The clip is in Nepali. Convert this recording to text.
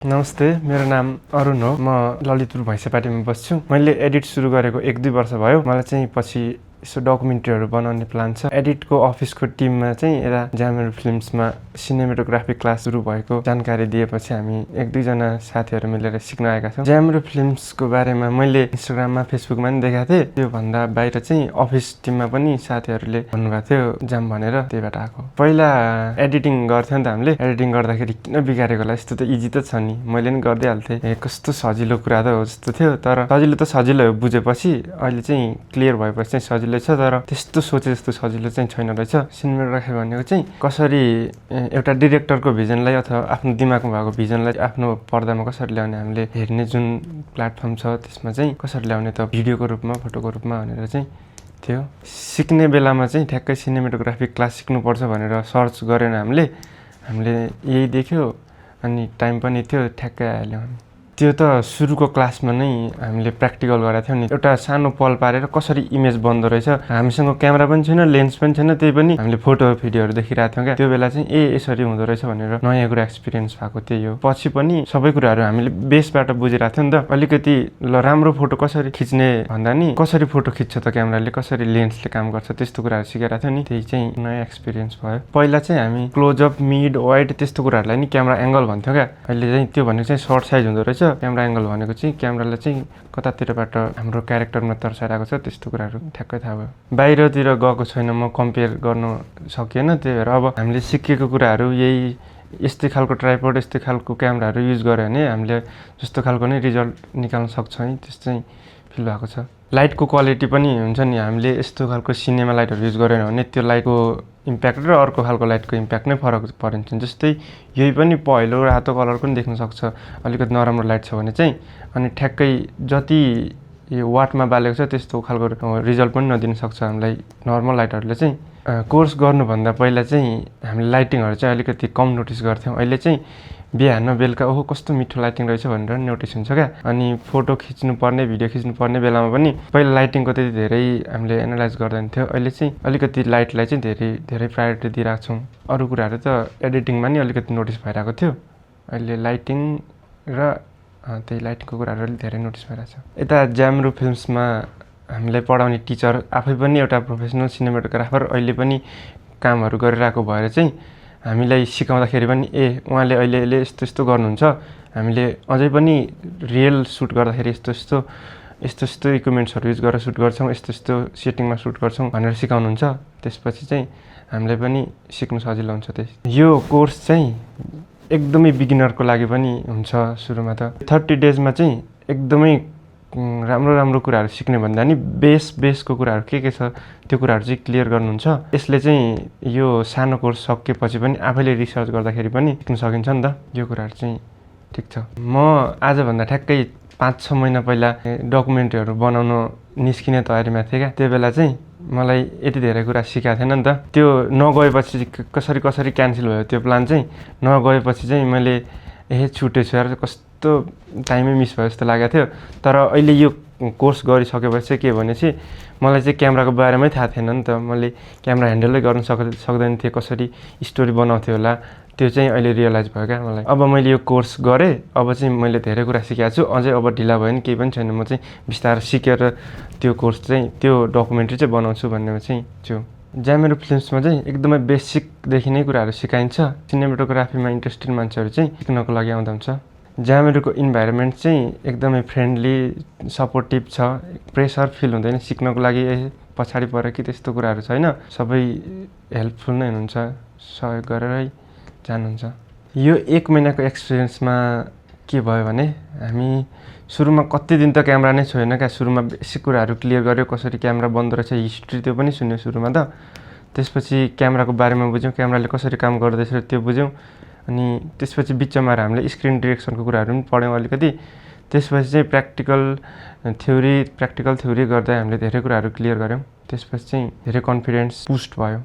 नमस्ते, मेरो नाम अरुण हो। म ललितपुर भैँसेपाटीमा बस्छु। मैले एडिट सुरु गरेको 1-2 वर्ष भयो। मलाई चाहिँ पछि यसो डकुमेन्ट्रीहरू बनाउने प्लान छ। एडिटको अफिसको टिममा चाहिँ यता ज्यामेरो फिल्म्समा सिनेमेटोग्राफी क्लास सुरु भएको जानकारी दिएपछि हामी 1-2 जना साथीहरू मिलेर सिक्न आएका छौँ। ज्यामेरो फिल्म्सको बारेमा मैले इन्स्टाग्राममा फेसबुकमा पनि देखाएको थिएँ। त्योभन्दा बाहिर चाहिँ अफिस टिममा पनि साथीहरूले भन्नुभएको थियो जाम भनेर, त्यहीबाट आएको। पहिला एडिटिङ गर्थ्यौँ नि त हामीले। एडिटिङ गर्दाखेरि किन बिगारेको होला, यस्तो त इजी त छ नि, मैले पनि गरिदिइहाल्थेँ। कस्तो सजिलो कुरा त हो जस्तो थियो। तर सजिलो त सजिलो हो बुझेपछि, अहिले चाहिँ क्लियर भएपछि चाहिँ सजिलो छ। तर त्यस्तो सोचे जस्तो सजिलो चाहिँ छैन रहेछ। सिनेमेटोग्राफी भनेको चाहिँ कसरी एउटा डिरेक्टरको भिजनलाई अथवा आफ्नो दिमागमा भएको भिजनलाई आफ्नो पर्दामा कसरी ल्याउने, हामीले हेर्ने जुन प्लेटफर्म छ त्यसमा चाहिँ कसरी ल्याउने त भिडियोको रूपमा, फोटोको रूपमा भनेर चाहिँ थियो। सिक्ने बेलामा चाहिँ ठ्याक्कै सिनेमेटोग्राफी क्लास सिक्नुपर्छ भनेर सर्च गरेन हामीले यही देख्यो अनि टाइम पनि थियो, ठ्याक्कै आइहाल्यौँ हामी। त्यो त सुरुको क्लासमा नै हामीले प्र्याक्टिकल गरेको थियौँ नि। एउटा सानो पल पारेर कसरी इमेज बन्दो रहेछ, हामीसँग क्यामेरा पनि छैन, लेन्स पनि छैन, त्यही पनि हामीले फोटो भिडियोहरू देखिरहेको थियौँ क्या। त्यो बेला चाहिँ यसरी हुँदो रहेछ भनेर नयाँ कुरा एक्सपिरियन्स भएको त्यही हो। पछि पनि सबै कुराहरू हामीले बेसबाट बुझिरहेको थियौँ नि त। अलिकति राम्रो फोटो कसरी खिच्ने भन्दा नि कसरी फोटो खिच्छ त क्यामेराले, कसरी लेन्सले काम गर्छ, त्यस्तो कुराहरू सिकाइरहेको थियौँ नि। त्यही चाहिँ नयाँ एक्सपिरियन्स भयो। पहिला चाहिँ हामी क्लोजअप, मिड, वाइड त्यस्तो कुराहरूलाई नि क्यामेरा एङ्गल भन्थ्यौँ क्या। अहिले चाहिँ त्यो भनेको चाहिँ सर्ट साइज हुँदो रहेछ। क्यामेरा एङ्गल भनेको चाहिँ क्यामेरालाई चाहिँ कतातिरबाट हाम्रो क्यारेक्टरमा तर्साइरहेको छ, त्यस्तो कुराहरू ठ्याक्कै थाहा भयो। बाहिरतिर गएको छैन, म कम्पेयर गर्न सकिएन। त्यही भएर अब हामीले सिकेको कुराहरू यही यस्तै खालको ट्राइपोड, यस्तै खालको क्यामेराहरू युज गऱ्यो भने हामीले जस्तो खालको नै रिजल्ट निकाल्न सक्छौँ है, त्यस्तो चाहिँ फिल भएको छ। लाइटको क्वालिटी पनि हुन्छ नि, हामीले यस्तो खालको सिनेमा लाइटहरू युज गरेन भने त्यो लाइटको इम्प्याक्ट र अर्को खालको लाइटको इम्प्याक्ट नै फरक परिन्छ। जस्तै यही पनि पहेँलो रातो कलर पनि देख्न सक्छ अलिकति नराम्रो लाइट छ भने चाहिँ। अनि ठ्याक्कै जति यो वाटमा बालेको छ त्यस्तो खालको रिजल्ट पनि नदिन सक्छ हामीलाई नर्मल लाइटहरूले चाहिँ। कोर्स गर्नुभन्दा पहिला चाहिँ हामीले लाइटिङहरू चाहिँ अलिकति कम नोटिस गर्थ्यौँ। अहिले चाहिँ बिहान बेलुका ओहो कस्तो मिठो लाइटिङ रहेछ भनेर नोटिस हुन्छ क्या। अनि फोटो खिच्नुपर्ने, भिडियो खिच्नुपर्ने बेलामा पनि पहिला लाइटिङको त्यति धेरै हामीले एनालाइज गर्दैन थियो। अहिले चाहिँ अलिकति लाइटलाई चाहिँ धेरै प्रायोरिटी दिइरहेको छौँ। अरू कुराहरू त एडिटिङमा नि अलिकति नोटिस भइरहेको थियो। अहिले लाइटिङ र त्यही लाइटिङको कुराहरू अलिक धेरै नोटिस भइरहेको छ। यता ज्यामेरो फिल्म्समा हामीलाई पढाउने टिचर आफै पनि एउटा प्रोफेसनल सिनेमेटोग्राफर अहिले पनि कामहरू गरिरहेको भएर चाहिँ हामीलाई सिकाउँदाखेरि पनि उहाँले अहिले यस्तो यस्तो गर्नुहुन्छ, हामीले अझै पनि रियल सुट गर्दाखेरि यस्तो इक्विपमेन्ट्सहरू युज गरेर सुट गर्छौँ, यस्तो सेटिङमा सुट गर्छौँ भनेर सिकाउनुहुन्छ। त्यसपछि चाहिँ हामीलाई पनि सिक्नु सजिलो हुन्छ। यो कोर्स चाहिँ एकदमै बिगिनरको लागि पनि हुन्छ। सुरुमा त 30 डेजमा चाहिँ एकदमै राम्रो कुराहरू सिक्ने भन्दा नि बेसको कुराहरू के छ त्यो कुराहरू चाहिँ क्लियर गर्नुहुन्छ। यसले चाहिँ यो सानो कोर्स सकेपछि पनि आफैले रिसर्च गर्दाखेरि पनि सिक्न सकिन्छ नि त। यो कुराहरू चाहिँ ठिक छ। म आजभन्दा ठ्याक्कै 5-6 महिना पहिला डकुमेन्ट्रीहरू बनाउन निस्किने तयारीमा थिएँ क्या। त्यो बेला चाहिँ मलाई यति धेरै कुरा सिकाएको थिएन नि त। त्यो नगएपछि कसरी क्यान्सल भयो त्यो प्लान चाहिँ। नगएपछि चाहिँ मैले छुटेछु यार, कस्तो टाइमै मिस भयो जस्तो लागेको थियो। तर अहिले यो कोर्स गरिसकेपछि चाहिँ के भनेपछि मलाई चाहिँ क्यामेराको बारेमै थाहा थिएन नि त। मैले क्यामेरा ह्यान्डलै गर्न सक्दैन थिएँ, कसरी स्टोरी बनाउँथ्यो होला त्यो चाहिँ अहिले रियलाइज भयो क्या मलाई। अब मैले यो कोर्स गरेँ, अब चाहिँ मैले धेरै कुरा सिकेको छु। अझै अब ढिला भयो नि केही पनि छैन, म चाहिँ बिस्तारै सिकेर त्यो कोर्स चाहिँ त्यो डकुमेन्ट्री चाहिँ बनाउँछु भन्नेमा चाहिँ छु। ज्यामेरो फिल्म्समा चाहिँ एकदमै बेसिकदेखि नै कुराहरू सिकाइन्छ। सिनेमेटोग्राफीमा इन्ट्रेस्टेड मान्छेहरू चाहिँ सिक्नको लागि आउँदा हुन्छ। ज्यामेरोको इन्भाइरोमेन्ट चाहिँ एकदमै फ्रेन्डली, सपोर्टिभ छ। प्रेसर फिल हुँदैन सिक्नको लागि पछाडि पऱ्यो कि त्यस्तो कुराहरू छैन। सबै हेल्पफुल नै हुनुहुन्छ, सहयोग गरेरै जानुहुन्छ। यो 1 महिनाको एक्सपिरियन्समा के भयो भने हामी सुरुमा कति दिन त क्यामेरा नै छोएन क्या। सुरुमा बेसिक कुराहरू क्लियर गऱ्यो, कसरी क्यामेरा बन्दो रहेछ, हिस्ट्री त्यो पनि सुन्यो सुरुमा त। त्यसपछि क्यामेराको बारेमा बुझ्यौँ, क्यामेराले कसरी काम गर्दैछ त्यो बुझ्यौँ। अनि त्यसपछि बिचमा हामीले स्क्रिन डिरेक्सनको कुराहरू पनि पढ्यौँ अलिकति। त्यसपछि चाहिँ प्र्याक्टिकल थ्योरी गर्दै हामीले धेरै कुराहरू क्लियर गऱ्यौँ। त्यसपछि चाहिँ धेरै कन्फिडेन्स बुस्ट भयो।